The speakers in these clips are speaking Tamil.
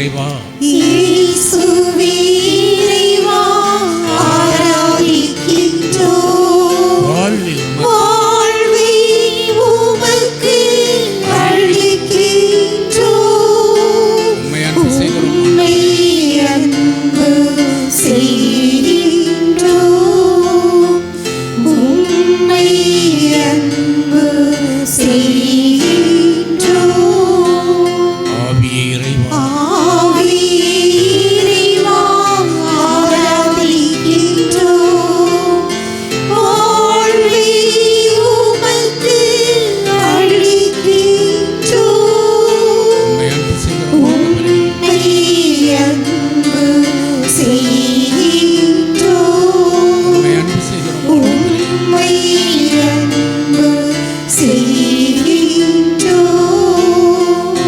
இறைவா, இயேசுவே இறைவா, ஆராதிக்கின்றோம். வாழ்வை வாழ்வை உமக்கு அளிக்கின்றோம். உம்மை அன்பு செய்கிறோம். உம்மை அன்பு செய்கின்றோம். உம்மை அன்பு செய்கின்றோம். ஆவியே இறைவா, ஆவியே இறைவா, ஆராதிக்கின்றோம். வாழ்வை உமக்கு அளிக்கின்றோம். உம்மை அன்பு செய்கிறோம். ஆண்டவரே, உம்மை அன்பு செய்கின்றோம். உம்மை அன்பு செய்கிறோம். ஆண்டவரே, உம்மை அன்பு செய்கின்றோம்.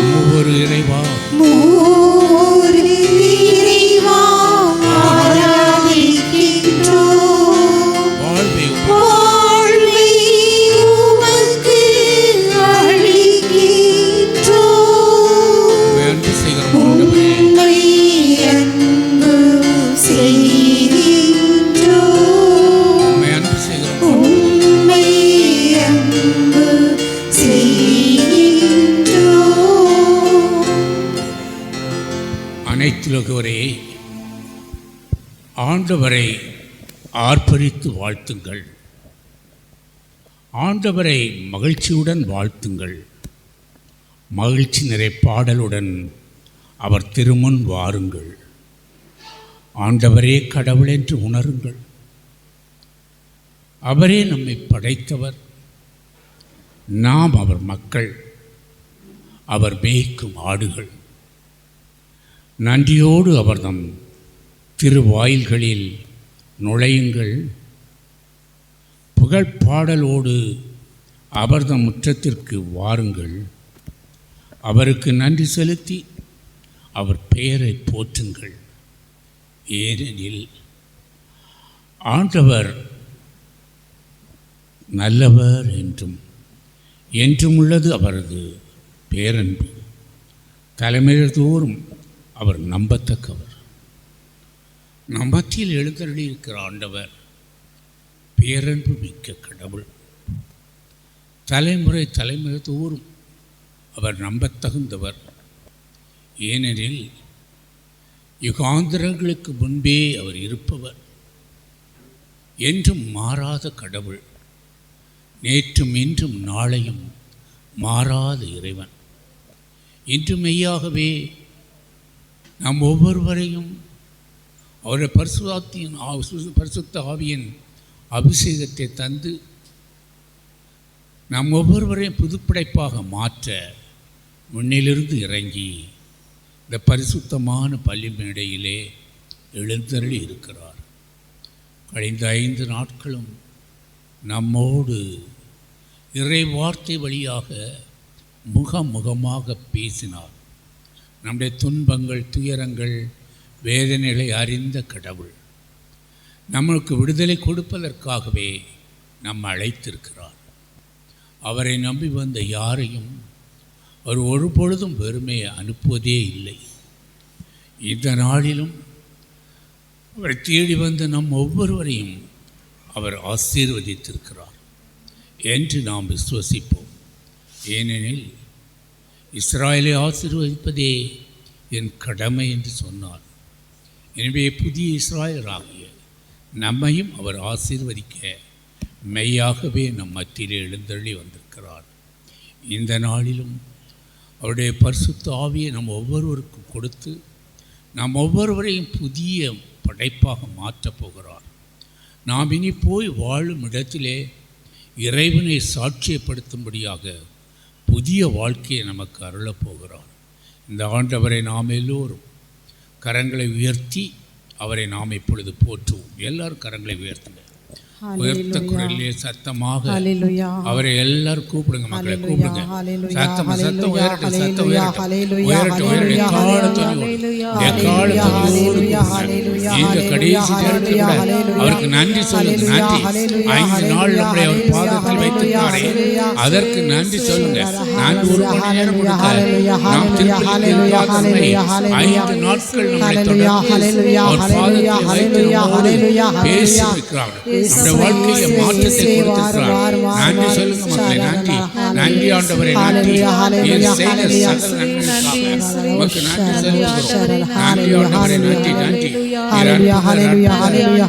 மூவரு இறைவா, மூவரு இறைவா, ஆராதிக்கின்றோம். வாழ்வை வாழ்வை உமக்கு அளிக்கின்றோம். உம்மை அன்பு செய்கிறோம். ஆண்டவரே, உம்மை அன்பு செய்கின்றோம். உம்மை அன்பு செய்கிறோம். உம்மை அன்பு செய்கின்றோம். அனைத்துலகோரே, ஆண்டவரை ஆர்ப்பரித்து வாழ்த்துங்கள். ஆண்டவரை மகிழ்ச்சியுடன் வாழ்த்துங்கள். மகிழ்ச்சி நிறை பாடலுடன் அவர் திருமுன் வாருங்கள். ஆண்டவரே கடவுள் என்று உணருங்கள். அவரே நம்மை படைத்தவர், நாம் அவர் மக்கள், அவர் மேய்க்கும் ஆடுகள். நன்றியோடு அவர்தம் திருவாயில்களில் நுழையுங்கள். புகழ் பாடலோடு அவர்தம் முற்றத்திற்கு வாருங்கள். அவருக்கு நன்றி செலுத்தி அவர் பெயரை போற்றுங்கள். ஏனெனில் ஆண்டவர் நல்லவர் என்றும் உள்ளது அவரது பேரன்பு. தலைமையில் தோறும் அவர் நம்பத்தக்கவர். நம் மத்தியில் எழுந்தருளி இருக்கிற ஆண்டவர் பேரன்பு மிக்க கடவுள். தலைமுறை தோறும் அவர் நம்பத்தகுந்தவர். ஏனெனில் யுகாந்திரங்களுக்கு முன்பே அவர் இருப்பவர். என்றும் மாறாத கடவுள். நேற்றும் இன்றும் நாளையும் மாறாத இறைவன். இன்று மெய்யாகவே நம் ஒவ்வொருவரையும் அவருடைய பரிசுத்த ஆவியின் அபிஷேகத்தை தந்து நம் ஒவ்வொருவரையும் புதுப்படைப்பாக மாற்ற முன்னிலிருந்து இறங்கி இந்த பரிசுத்தமான பள்ளி மேடையிலே எழுந்தருளி இருக்கிறார். கழிந்த 5 நாட்களும் நம்மோடு இறை வார்த்தை வழியாக முகமுகமாக பேசினார். நம்முடைய துன்பங்கள், துயரங்கள், வேதனைகளை அறிந்த கடவுள் நம்மளுக்கு விடுதலை கொடுப்பதற்காகவே நம்ம அழைத்திருக்கிறார். அவரை நம்பி வந்த யாரையும் அவர் ஒருபொழுதும் வெறுமையை அனுப்புவதே இல்லை. இந்த நாளிலும் அவரை தேடி வந்த நம் ஒவ்வொருவரையும் அவர் ஆசீர்வதித்திருக்கிறார் என்று நாம் விசுவசிப்போம். ஏனெனில் இஸ்ராயலை ஆசீர்வதிப்பதே என் கடமை என்று சொன்னார். எனவே புதிய இஸ்ராயலராகிய நம்மையும் அவர் ஆசீர்வதிக்க மெய்யாகவே நம் மத்தியிலே எழுந்தருளி வந்திருக்கிறார். இந்த நாளிலும் அவருடைய பரிசுத்த ஆவியை நம் ஒவ்வொருவருக்கும் கொடுத்து நாம் ஒவ்வொருவரையும் புதிய படைப்பாக மாற்றப் போகிறார். நாம் இனி போய் வாழும் இடத்திலே இறைவனை சாட்சியப்படுத்தும்படியாக புதிய வாழ்க்கையை நமக்கு அருளப் போகிறார். இந்த ஆண்டவரை நாம் எல்லோரும் கரங்களை உயர்த்தி அவரை நாம் இப்பொழுது போற்றுவோம். எல்லாரும் கரங்களை உயர்த்துங்க. உயர்த்த குரலிலே சத்தமாக ஹalleluya அவரை எல்லாரும் கூப்பிடுங்க மக்களை கூப்பிடுங்க ஹalleluya சத்தம் சத்தம் உயரட்டும் சத்தம் உயரட்டும் ஹalleluya உயரட்டும் எக்காலத்தோடு இந்த கடைசி நேரத்தில் கூட அவருக்கு நன்றி சொல்லுங்க நன்றி 5 நாள் நம்மளை அவர் பாதத்தில் வைத்திருக்காரே அதற்கு நன்றி சொல்லுங்க நான் 1 மணி நேரம் கொடுக்க நாம் திருப்பலியில் இல்லாதவரை 5 நாட்கள் நம்மளை தொடர்ந்து அவர் பாதத்தில் வைத்து நம்மோடு பேசியிருக்கிறார் நம்முடைய வாழ்க்கையில மாற்றத்தை கொடுத்திருக்கிறார் நன்றி சொல்லுங்க மக்களை நன்றி நன்றி ஆண்டவரே நன்றி நீர் செய்த சகல நன்மைகளுக்காக உமக்கு நன்றி செலுத்துகிறோம் நன்றி ஆண்டவரே நன்றி நன்றி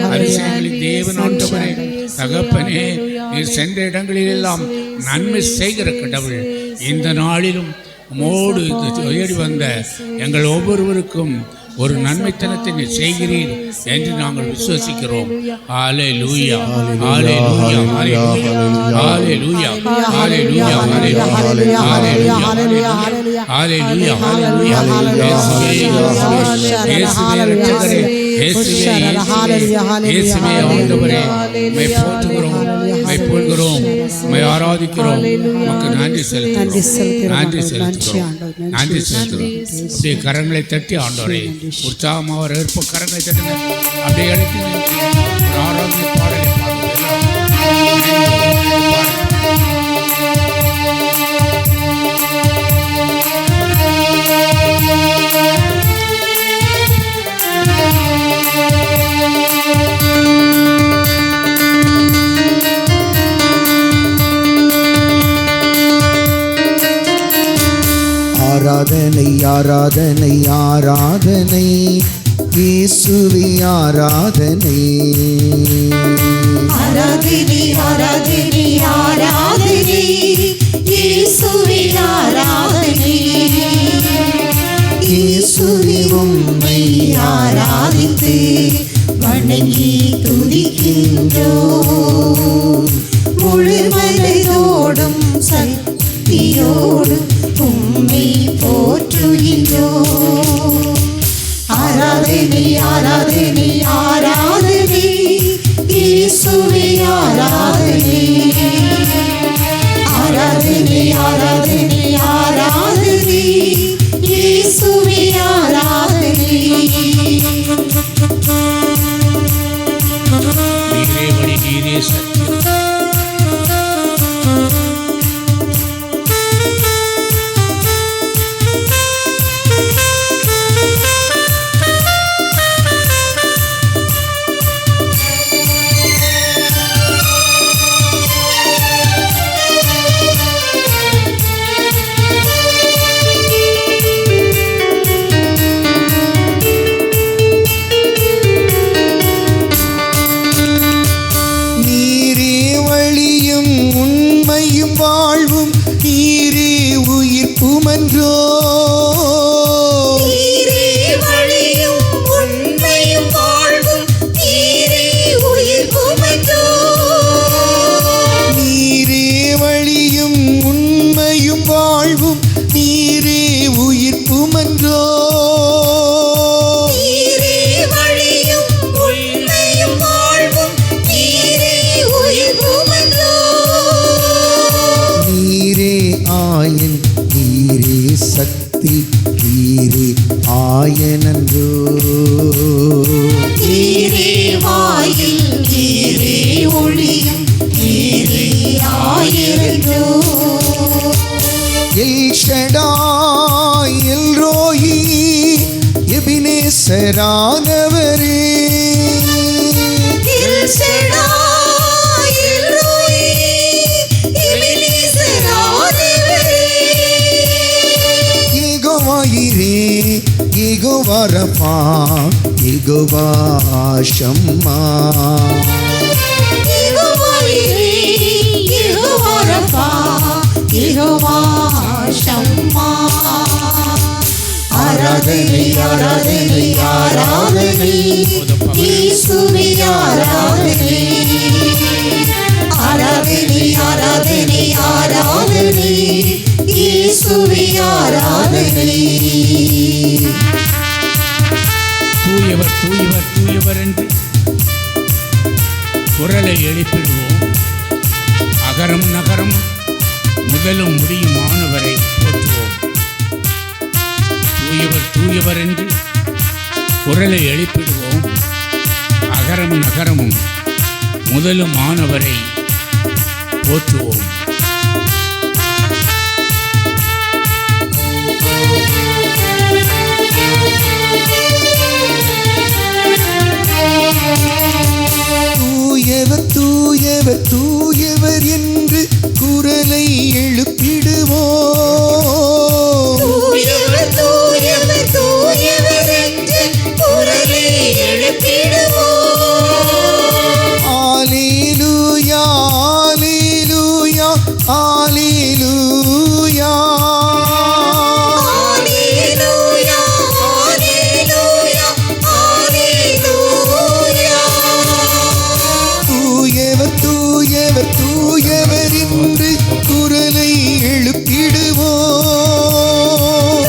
அதிசயங்களின் தேவன் ஆண்டவரே தகப்பனே நீர் சென்ற இடங்களில் எல்லாம் நன்மை செய்கிற கடவுள் இந்த நாளிலும் உமோடு ஏறி வந்த எங்கள் ஒவ்வொருவருக்கும் ஒரு நன்மைத்தனத்தை நீ செய்கிறீர் என்று நாங்கள் விசுவசிக்கிறோம் ஹalleluya ஹalleluya ஹalleluya ஹalleluya ஹalleluya ஹalleluya ஹalleluya இயேசுவே ரட்சகரே இயேசுவே ஆண்டவரே உம்மை போற்றுகிறோம் உம்மை புகழ்கிறோம் உம்மை ஆராதிக்கிறோம் உமக்கு நன்றி செலுத்துகிறோம் நன்றி செலுத்துகிறோம் நன்றி செலுத்துகிறோம் அப்படியே கரங்களை தட்டி ஆண்டவரே உற்சாகமாக இருப்ப கரங்களை தட்டுங்க அப்படியே எடுத்து ஆராதனை பாடலை ஆராதனை ஆராதனை ஆராதனை இயேசுவே ஆராதனை ஆராதனை ஆராதனை ஆராதனை இயேசுவே ஆராதனை இயேசுவே உம்மை ஆராதித்து வணங்கி துதிக்கின்றோம் முழு மனதோடும் சக்தியோடும் உம்மை போற்றுகின்றோம் ஆராதனை ஆராதனை ஆராதனை இயேசுவே ஆராதனை ஆராதனை ஆராதனை ஆராதனை இயேசுவே ஆராதனை நீரே வழி நீரே சத்தியம் சக்தி நீரே ஆயனன்றோ நீரே வாயில் நீரே ஒளியும் நீரே ஆயனன்றோ எல் ஷடாய் எல் ரோயி எபினேசரானவரே எல் ஷடாய் எல் ரோயி எபினேசரானவரே Jehovah Jireh Jehovah Rapha Jehovah Shammah Jehovah Jireh Jehovah Rapha Jehovah Shammah ஆராதனை ஆராதனை ஆராதனை இயேசுவே ஆராதனை ஆராதனை ஆராதனை ஆராதனை இயேசுவே ஆராதனை தூயவர் தூயவர் தூயவர் என்று குரலை எழுப்பி எழுப்பிடுவோம். அகரம் நகரம் முதலும் முடியுமானவரை போற்றுவோம். தூயவர் தூயவர் என்று குரலை எழுப்பிடுவோம். அகரம் நகரமும் முதலும் ஆனவரை போற்றுவோம். தூயவர் தூயவர் தூயவர் என்று குரலை எழுப்பிடுவோம். தூயவர் தூயவர் தூயவர் என்று குரலை எழுப்பிடுவோம். அல்லேலூயா அல்லேலூயா அல்லேலூயா. அல்லேலூயா அல்லேலூயா அல்லேலூயா. தூயவர் தூயவர் தூயவர் என்று குரலை எழுப்பிடுவோம்.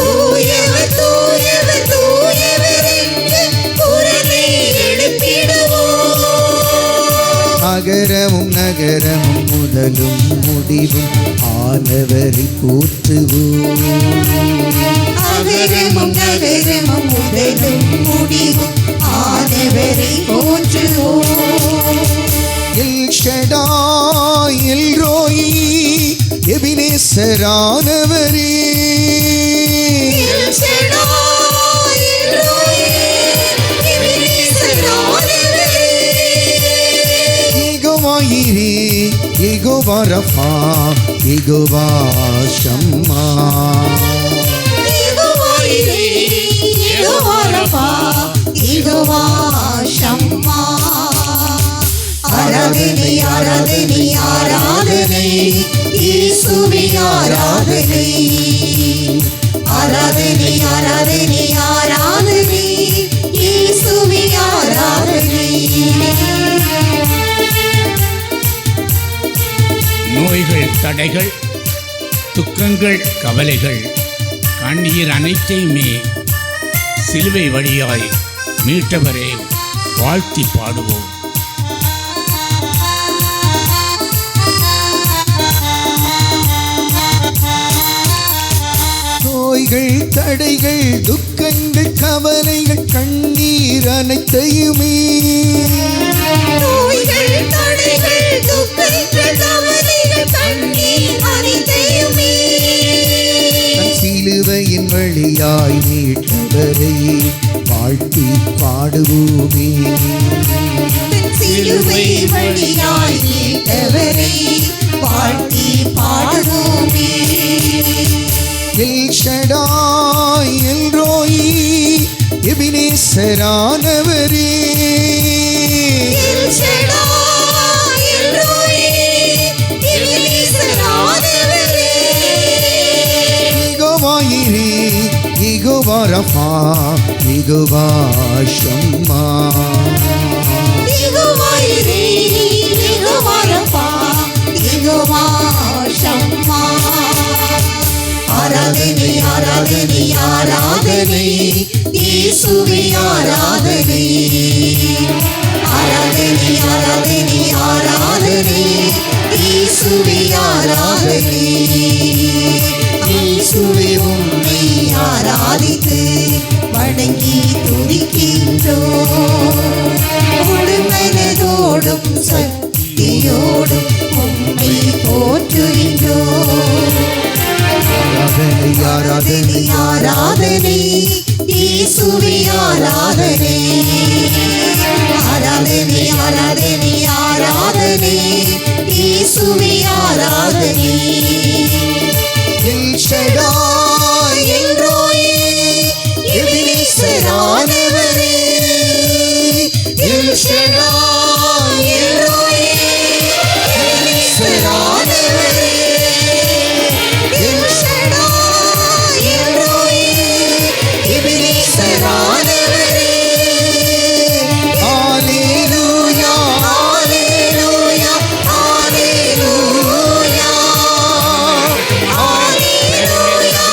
தூயவர் தூயவர் தூயவர் என்று குரலை எழுப்பிடுவோம். அகரமும் நகரமும் முதலும் முடிவும் ஆனவரை போற்றுவோம். அகரமும் நகரமும் முதலும் முடிவும் ஆனவரை போற்றுவோம். எல் ஷடாய் எல் ரோயி எபினேசரானவரே. எல் ஷடாய் எல் ரோயி எபினேசரானவரே. Jehovah Jireh Jehovah Rapha Jehovah Shammah. Jehovah Jireh Jehovah Rapha Jehovah Shammah. ஆராதனை ஆராதனை ஆராதனை இயேசுவே ஆராதனை. ஆராதனை ஆராதனை ஆராதனை இயேசுவே ஆராதனை. நோய்கள் தடைகள் துக்கங்கள் கவலைகள் கண்ணீர் அனைத்தையுமே சிலுவை வழியாய் மீட்டவரே வாழ்த்தி பாடுவோம். நோய்கள் தடைகள் துக்கங்கள் கவலைகள் கண்ணீர் அனைத்தையுமே நோய்கள் தடைகள் துக்கங்கள் கவலைகள் கண்ணீர் அனைத்தையுமே தன் சிலுவையின் வழியாய் மீட்டவரை வாழ்த்தி பாடுவோமே. தன் சிலுவை வழியாய் மீட்டவரை வாழ்த்தி பாடுவோமே. எல் ஷடாய் எல் ரோயி எபினேசரானவரே. எல் ஷடாய் எல் ரோயி எபினேசரானவரே. Jehovah Jireh Jehovah Rapha Jehovah Shammah. Jehovah Jireh Jehovah Rapha Jehovah Shammah. ஆராதனை ஆராதனை ஆராதனை இயேசுவே ஆராதனை. ஆராதனை ஆராதனை ஆராதனை இயேசுவே ஆராதனை. இயேசுவே உம்மை ஆராதித்து வணங்கி துதிக்கின்றோம். முழு மனதோடும் சக்தியோடும் உம்மை போற்றுகின்றோம். ஆராதனை ஆராதனை ஆராதனை இயேசுவே ஆராதனை. ஆராதனை ஆராதனை ஆராதனை இயேசுவே ஆராதனை. எல் ஷடாய் எல் ரோயி எபினேசரானவரே. எல் ஷடாய் எல் ரோயி எபினேசரானவரே. எல் ஷடாய் எல் ரோயி எபினேசரானவரே. Hallelujah hallelujah hallelujah hallelujah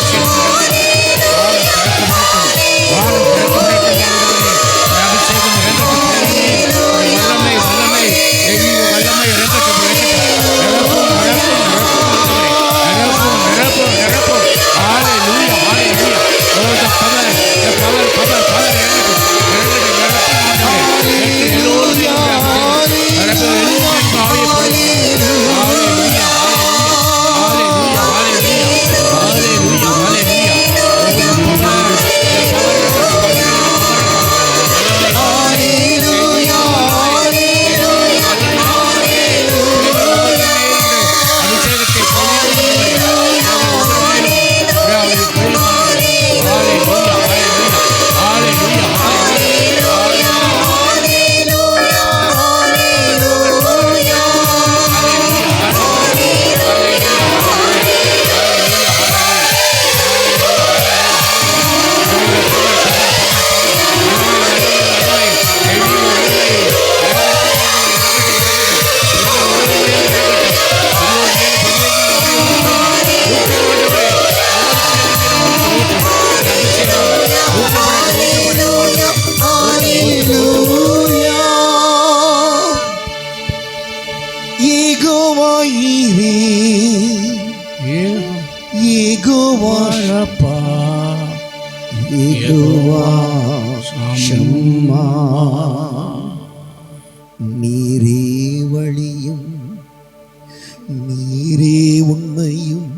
Jehovah Shammah. நீரே வழியும் நீரே உண்மையும்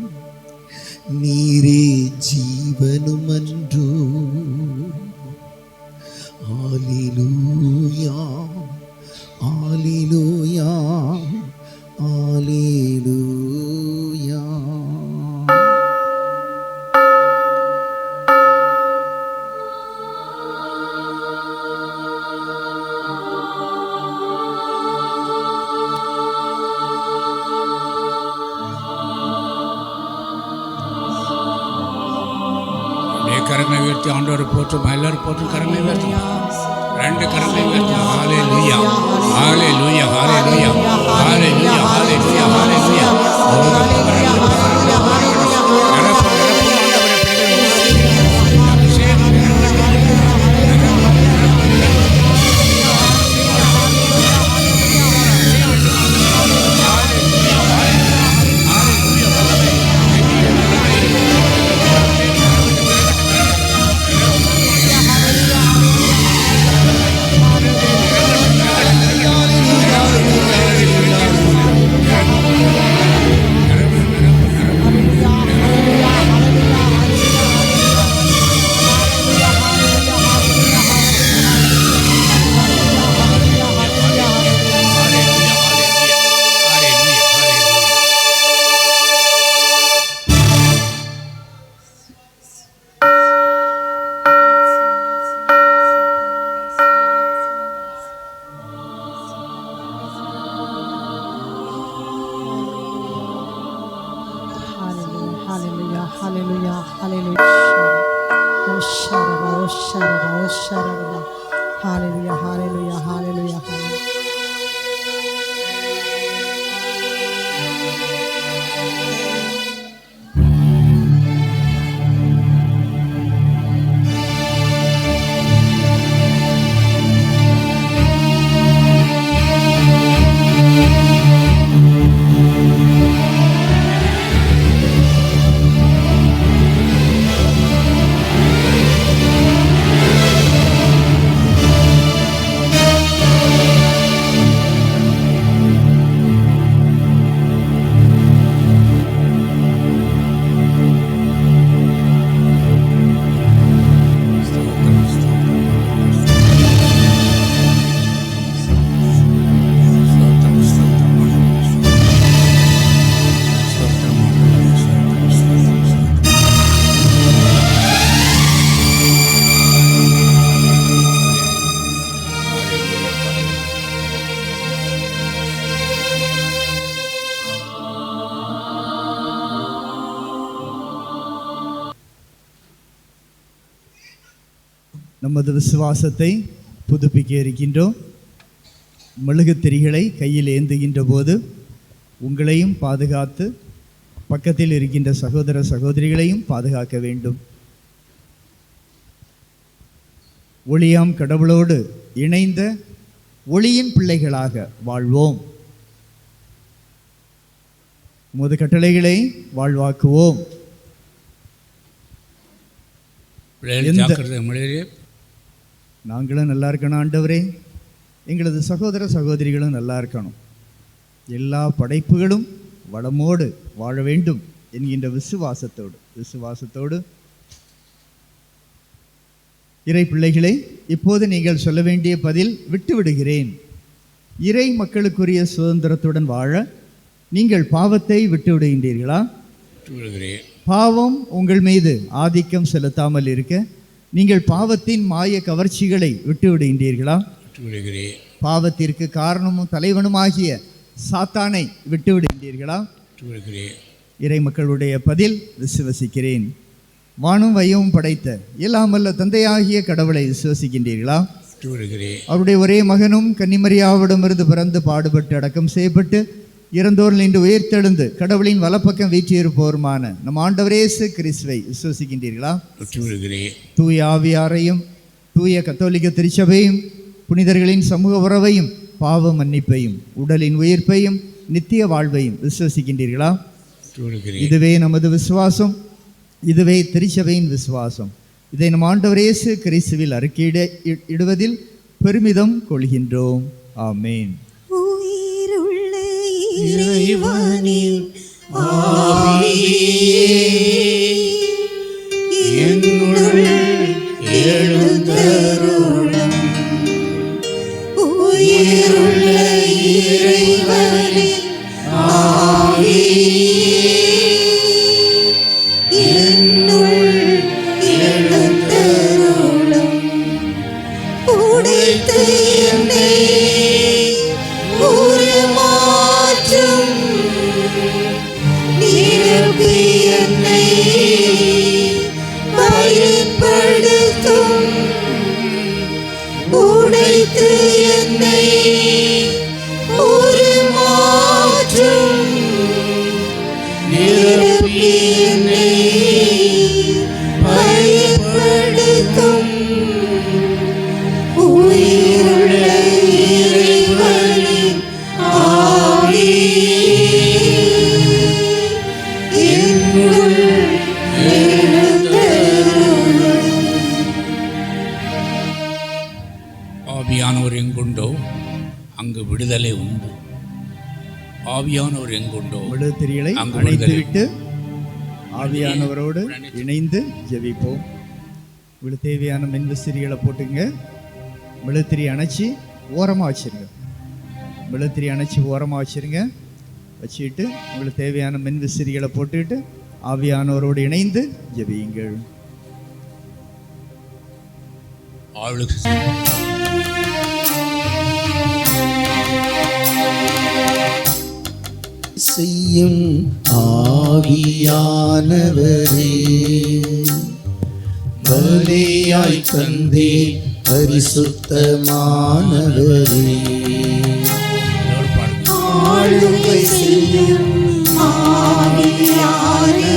நீரே ஜீவனும் அன்றோ. அல்லேலூயா அல்லேலூயா அல்லேலூயா. கரங்களை உயர்த்தி ஆண்டவரை போற்றும். எல்லாரும் போற்றும். கரங்களை உயர்த்தும். 2 கரங்களை உயர்த்தும். ஹல்லேலூயா ஹல்லேலூயா ஹல்லேலூயா ஹல்லேலூயா ஹல்லேலூயா ஹல்லேலூயா. Hallelujah, hallelujah, hallelujah, hallelujah. நமது விசுவாசத்தை புதுப்பிக்க இருக்கின்றோம். மெழுகுத்திரிகளை கையில் ஏந்துகின்ற போது உங்களையும் பாதுகாத்து பக்கத்தில் இருக்கின்ற சகோதர சகோதரிகளையும் பாதுகாக்க வேண்டும். ஒளியாம் கடவுளோடு இணைந்த ஒளியின் பிள்ளைகளாக வாழ்வோம். உமது கட்டளைகளை வாழ்வாக்குவோம். நாங்களும் நல்லா இருக்கணும் ஆண்டவரே, எங்களது சகோதர சகோதரிகளும் நல்லா இருக்கணும், எல்லா படைப்புகளும் வளமோடு வாழ வேண்டும் என்கின்ற விசுவாசத்தோடு இறை பிள்ளைகளை இப்போது நீங்கள் சொல்ல வேண்டிய பதில் விட்டு விடுகிறேன். இறை மக்களுக்குரிய சுதந்திரத்துடன் வாழ நீங்கள் பாவத்தை விட்டு விடுகின்றீர்களா? பாவம் உங்கள் மீது ஆதிக்கம் செலுத்தாமல் இருக்க நீங்கள் பாவத்தின் மாய கவர்ச்சிகளை விட்டு விடுகின்றீர்களா? பாவத்திற்கு காரணமும் தலைவனுமாகிய சாத்தானை விட்டு விடுகின்றீர்களா? இறை மக்களுடைய பதில் விசுவசிக்கிறேன். வானும் வையவும் படைத்த எல்லாமல்ல தந்தையாகிய கடவுளை விசுவசிக்கின்றீர்களா? அவருடைய ஒரே மகனும் கன்னிமரியாவிடமிருந்து பிறந்து பாடுபட்டு அடக்கம் செய்யப்பட்டு இறந்தோர் நின்று உயிர்த்தெழுந்து கடவுளின் வலப்பக்கம் வீற்றிருப்போருமான நம் ஆண்டவர் இயேசு கிறிஸ்துவை விசுவசிக்கின்றீர்களா? தூய ஆவியாரையும் தூய கத்தோலிக்க திருச்சபையும் புனிதர்களின் சமூக உறவையும் பாவ மன்னிப்பையும் உடலின் உயிர்ப்பையும் நித்திய வாழ்வையும் விசுவசிக்கின்றீர்களா? இதுவே நமது விசுவாசம், இதுவே திருச்சபையின் விசுவாசம். இதை நம் ஆண்டவர் இயேசு கிறிஸ்துவில் அறிக்கையிடுவதில் பெருமிதம் கொள்கின்றோம். ஆமென். உயிருள்ள இறைவனின் ஆவியே, என்னுள் எழுந்தருளும். உயிருள்ள இறைவனின் ஆவியே, என்னுள் எழுந்தருளும். உடைத்து என்னை உருமாற்றும், நிரப்பி என்னை பயன்படுத்தும். உடைத்து என்னை உருமாற்றும், நிரப்பி என்னை பயன்படுத்தும். உயிருள்ள இறைவனின் ஆவியே, என்னுள் எழுந்தருளும். ஆவியானவர் எங்குண்டோ அங்கு விடுதலை உண்டு. ஆவியானவர் எங்குண்டோ விடுதிரிகளை அங்கு அணைத்துவிட்டு ஆவியானவரோடு இணைந்து ஜெபிப்போம். உங்களுக்கு தேவையான மின்விசிறிகளை போட்டுங்க. விழுத்திரி அணைச்சி ஓரமாக வச்சுருங்க. விழுத்திரி அணைச்சி ஓரமாக வச்சுருங்க. வச்சுக்கிட்டு உங்களுக்கு தேவையான மின்விசிறிகளை போட்டுக்கிட்டு ஆவியானவரோடு இணைந்து ஜெபியுங்கள். ஆளுக்கு செய்யும் ஆவியானவரே, பலியாய் தந்தே பரிசுத்தமானவரே, ஆளுகை செய்யும் ஆவியானவரே,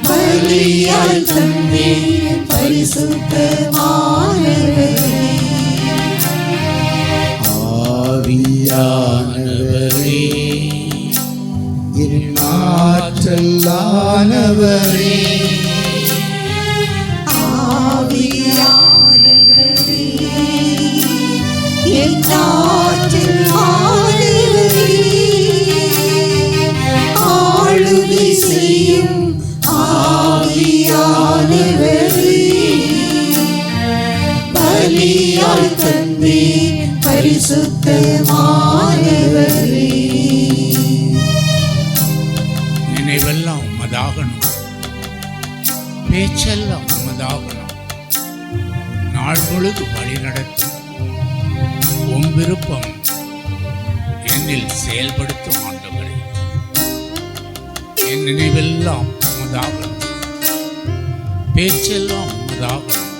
பலியாய் தந்தே பரிசுத்தமானவரே. ஆவியானவரே, என் ஆற்றலானவரே, ஆவியானவரே, என் ஆற்றலானவரே, ஆளுகை செய்யும் ஆவியானவரே, பலியாய் தந்தே பரிசுத்தமானவரே. நினைவெல்லாம் உமதாகணும், பேச்செல்லாம் உமதாகணும். நாள் முழுது வழி நடத்தும் உம் விருப்பம் என்னில் செயல்படுத்தும் ஆண்டவரே. என் நினைவெல்லாம் உமதாகணும், பேச்செல்லாம் உமதாகணும்.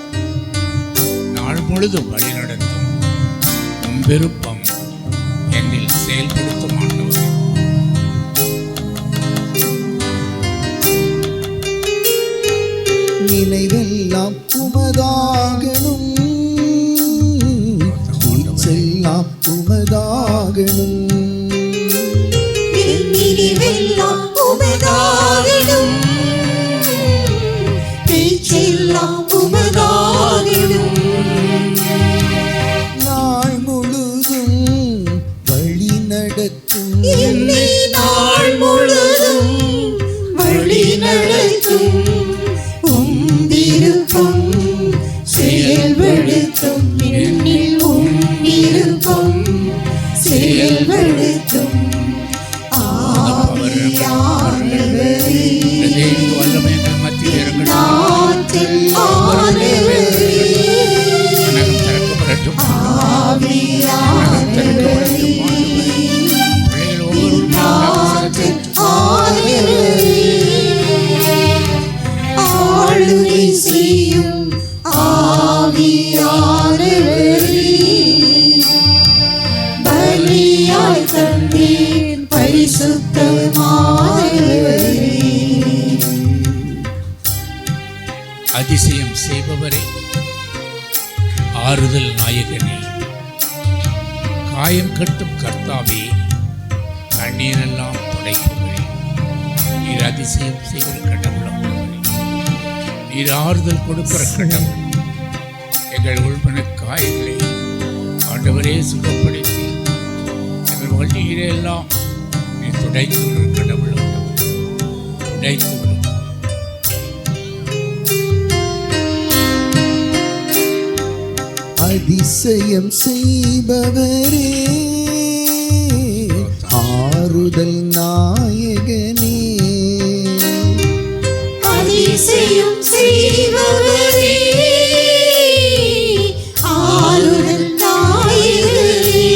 நாள் முழுதும் வழி நடத்தும் உம் விருப்பம் என்னில் செயல்படுத்தும் ஆண்டவரே. நினைவெல்லாம் உமதாகணும், செல்லாம் உமதாகணும், என் நினைவெல்லாம் உமதாகணும், பேச்செல்லாம் உமதாகணும். நாள் முழுதும் வழி நடத்தும், என்னை நாள் முழுதும் வழி நடத்தும். உம் விருப்பம் செயல்படுத்தும், என்னில் உம் விருப்பம் செயல்படுத்தும். ஆவியானவரே, வல்லமைகள் மத்தியில் இறங்கட்டும். நாட்டில் ஆனவரே, கனகம் திறக்கப்படட்டும். ஆவியானவரே, பிள்ளைகள் ஒவ்வொருவரும் நாட்டில் ஆனவரே, ஆளுகை செய்யும் ஆவியானவரே, பலியாய் தந்தேன் பரிசுத்தமானவரே. அதிசயம் செய்பவரே, ஆறுதல் நாயகனே, காயம் கட்டும் கர்த்தாவே, கண்ணீரெல்லாம் துடைப்பவரே, நீர் அதிசயம் செய்கிற கடவுளாகவரே. நீர் ஆறுதல் கொடுக்கிற கடவுள். எங்கள் உள்மன காயங்களை ஆண்டவரே சுகப்படுத்தி எங்கள் வழியிலே எல்லாம் நீ துடைத்து விடும் கடவுள். துடைத்து விடும். அதிசயம் செய்பவரே, ஆறுதல் நாயகனே, அதிசயம் செய்பவரே, ஆறுதல் நாயகனே,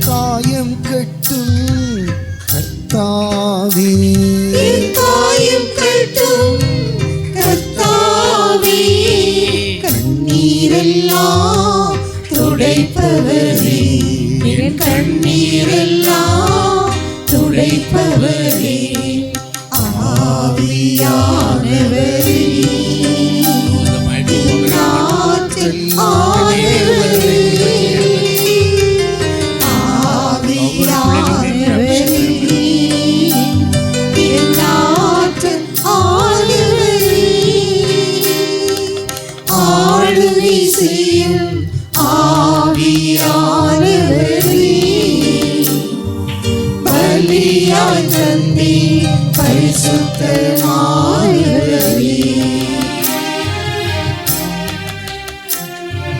காயம் கட்டும் கர்த்தாவே, காயம் கட்டும் கர்த்தாவே, கண்ணீரெல்லாம் துடைப்பவரே, என் கண்ணீரெல்லாம் துடைப்பவரே, ஆவியானவரே, ஆற்றல் ஆனவரே, ஆவியானவரே, என் ஆற்றல் ஆனவரே, ஆளுகை செய்யும் ஆவியானவரே, பலியாய் தந்தே பரிசுத்தமானவரே,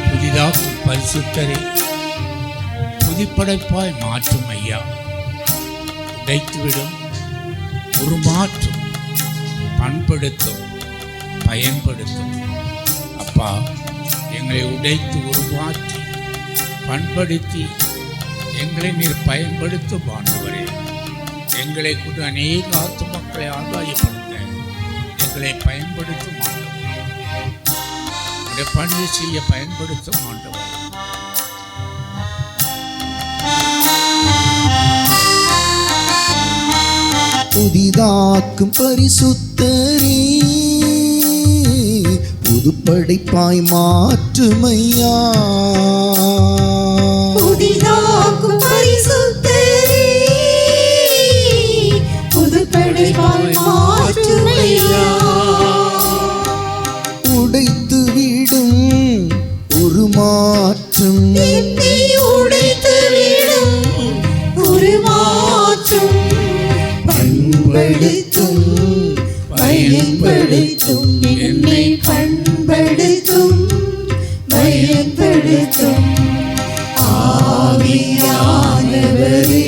புதிதாக்கும் பரிசுத்தரை புதிப்படைப்பாய் மாற்றும் ஐயா. உடைத்துவிடும், உருமாற்றும், பண்படுத்தும், பயன்படுத்தும். அப்பா, எங்களை உடைத்து உருமாற்றி பண்படுத்தி எங்களை நீர் பயன்படுத்தும் ஆண்டவரே. எங்களை கொண்டு அநேக ஆத்து மக்களை ஆதாயப்படுத்த எங்களை பயன்படுத்தும் ஆண்டவரே. உடைய பணி செய்ய பயன்படுத்தும் ஆண்டவரே. புதிதாக்கும் பரிசுத்தரே, புதுப்படைப்பாய் மாற்றுமையா, புதிதாக்கும் பரிசுத்தரே, புதுப்படைப்பாய் மாற்றுமையா, உடைத்து விடும் உருமாற்றும், என்னை உடைத்து விடும் உருமாற்றும், பண்படுத்தும் பயன்படுத்தும், என்னை பண்படுத்தும் பயன்படுத்தும், ஆவியானவரே,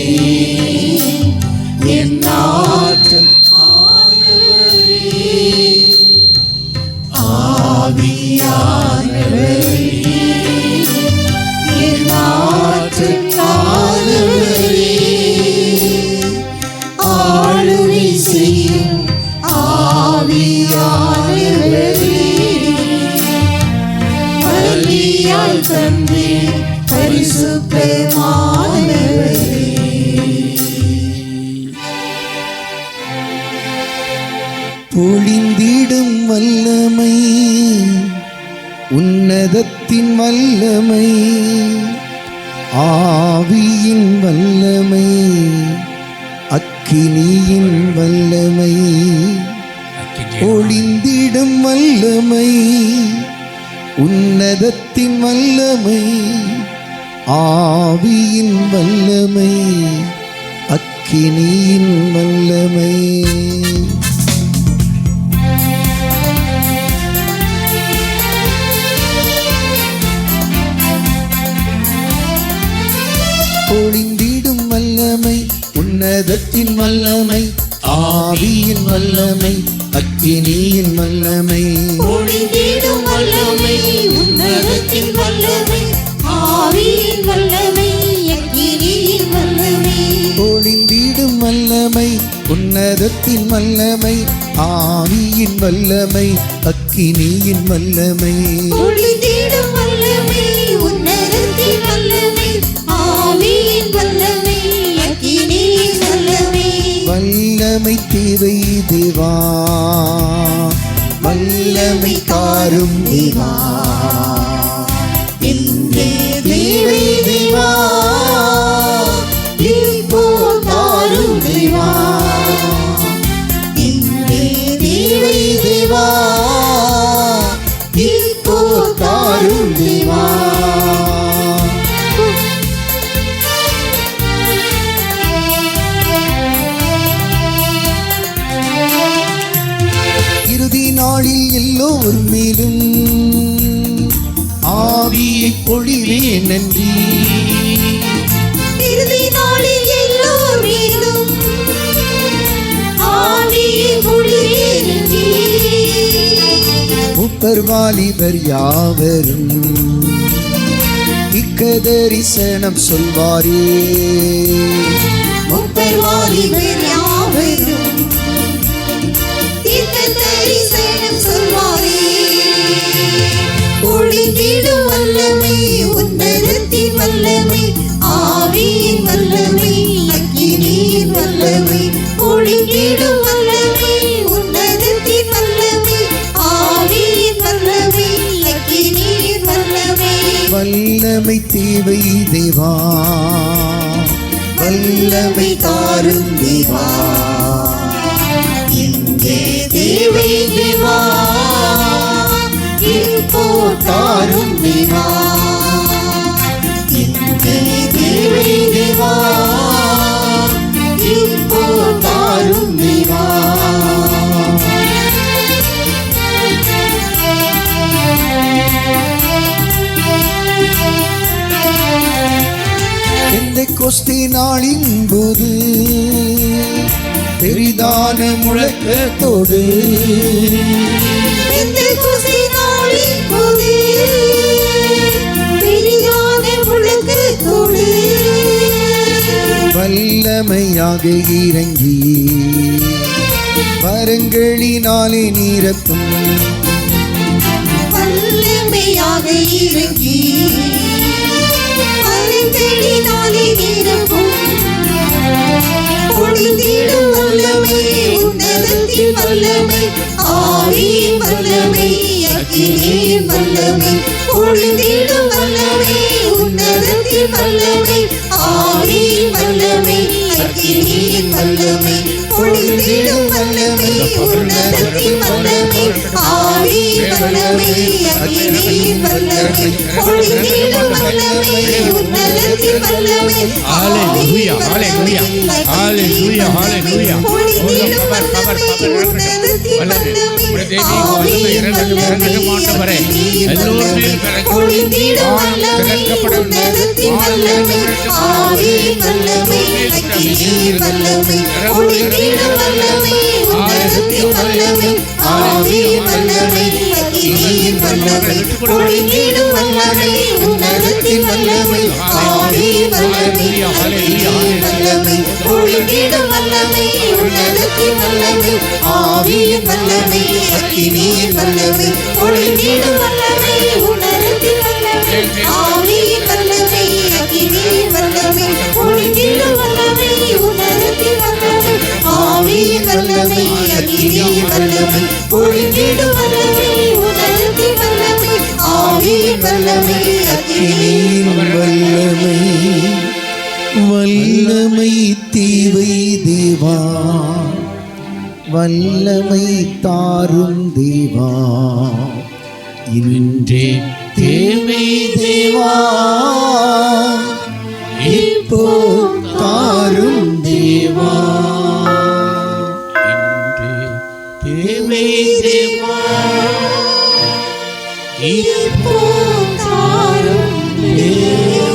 என் ஆற்றல் ஆனவரே, ஆவியானவரே, என் ஆற்றல் ஆனவரே, ஆளுகை செய்யும் ஆவியானவரே, பலியாய் தந்தே பரிசுத்தமானவரே, பொழிந்திடும் வல்லமை, உன்னதத்தின் வல்லமை, ஆவியின் வல்லமை, அக்கினியின் வல்லமை, பொழிந்திடும் வல்லமை, உன்னதத்தின் வல்லமை, ஆவியின் வல்லமை, அக்கினியின் வல்லமை, பொழிந்திடும் வல்லமை, உன்னதத்தின் வல்லமை, ஆவியின் வல்லமை, அக்கினியின் வல்லமை, பொழிந்திடும் வல்லமை, உன்னதத்தின் வல்லமை, ஆவியின் வல்லமை, அக்கினியின் வல்லமை, பொழிந்திடும் வல்லமை, உன்னதத்தின் வல்லமை, ஆவியின் வல்லமை, அக்கினியின் வல்லமை, பொழிந்திடும் வல்லமை, உன்னதத்தின் வல்லமை, ஆவியின் வல்லமை, அக்கினியின் வல்லமை, வல்லமை தேவை தேவா, வல்லமை காரும் தேவா, எங்கே தேவை தேவா, இப்போ தாரும் தேவா, எங்கே தேவை தேவா, எல்லோர் மேலும் ஆவியை பொழிவே நன்றி. இறுதி நாளில் எல்லோர் மேலும் ஆவியை பொழிவே நன்றி. முப்பர் வாலிபர் யாவரும் மிக்க தரிசனம் சொல்வாரே. முப்பர் வாலிபர் யாவரும் தீர்க்க தரிசனம் சொல்வாரே. பொழிந்திடும் வல்லமை உன்னதத்தின் வல்லமை ஆவியின் வல்லமை அக்கினியின் வல்லமை. பொழிந்திடும் வல்லமை உன்னதத்தின் வல்லமை ஆவியின் வல்லமை அக்கினியின் வல்லமை. வல்லமை தேவை தேவா, வல்லமை தாரும் தேவா. இங்கே தேவை தேவா, இப்போ தாரும் தேவா. இங்கே தேவை தேவா, இப்போ தாரும் தேவா. பெந்தெக்கோஸ்தே நாளின் போது பெரிதான முழக்கத்தோடு பெந்தெக்கோஸ்தே நாளின் போது பெரிதான முழக்கத்தோடு வல்லமையாக இறங்கி வரங்களினாலே நிரப்பும். வல்லமையாக இறங்கி வரங்களினாலே நிரப்பும். பொழிந்திடும் வல்லமை உன்னதத்தின் வல்லமை ஆவியின் வல்லமை அக்கினியின் வல்லமை. பொழிந்திடும் வல்லமை உன்னதத்தின் வல்லமை ஆவியின் வல்லமை அக்கினியின் வல்லமை. பொழிந்திடும் வல்லமை உன்னதத்தின் வல்லமை ஆவியின் வல்லமை அக்கினியின் வல்லமை. பொழிந்திடும் வல்லமை உன்னதத்தின் வல்லமை ஹalleluya ஹalleluya ஹalleluya ஹalleluya. பொழிந்திடும் வல்லமை உன்னதத்தின் வல்லமை ஆவியின் வல்லமை ஆண்டவரே அக்கினியின் எல்லோரும் வல்லமை. மேல் பொழிந்திடும் வல்லமை உன்னதத்தின் வல்லமை ஆவியின் வல்லமை அக்கினியின் வல்லமை. பொழிந்திடும் வல்லமை உன்னதத்தின் வல்லமை ஆவியின் வல்லமை அக்கினியின் வல்லமை. பொழிந்திடும் வல்லமை உன்னதத்தின் வல்லமை ஆவியின் வல்லமை அக்கினியின் வல்லமை. பொழிந்திடும் வல்லமை உன்னதத்தின் வல்லமை ஆவியின் வல்லமை அக்கினியின் வல்லமை. பொழிந்திடும் வல்லமை உன்னதத்தின் வல்லமை ஆவியின் வல்லமை அக்கினியின் வல்லமை. பொழிந்திடும் வல்லமை உன்னதத்தின் வல்லமை ஆவியின் வல்லமை அக்கினியின் வல்லமை. பொழிந்திடும் வல்லமை உன்னதத்தின் வல்லமை ஆவியின் வல்லமை அக்கினியின் வல்லமை வல்லமை தேவை தேவா, வல்லமை தாரும் தேவா. இன்றே தேவை தேவா, இப்போ தாரும் தேவா. இன்றே தேவை தேவா, இப்போ தாரும் தேவா.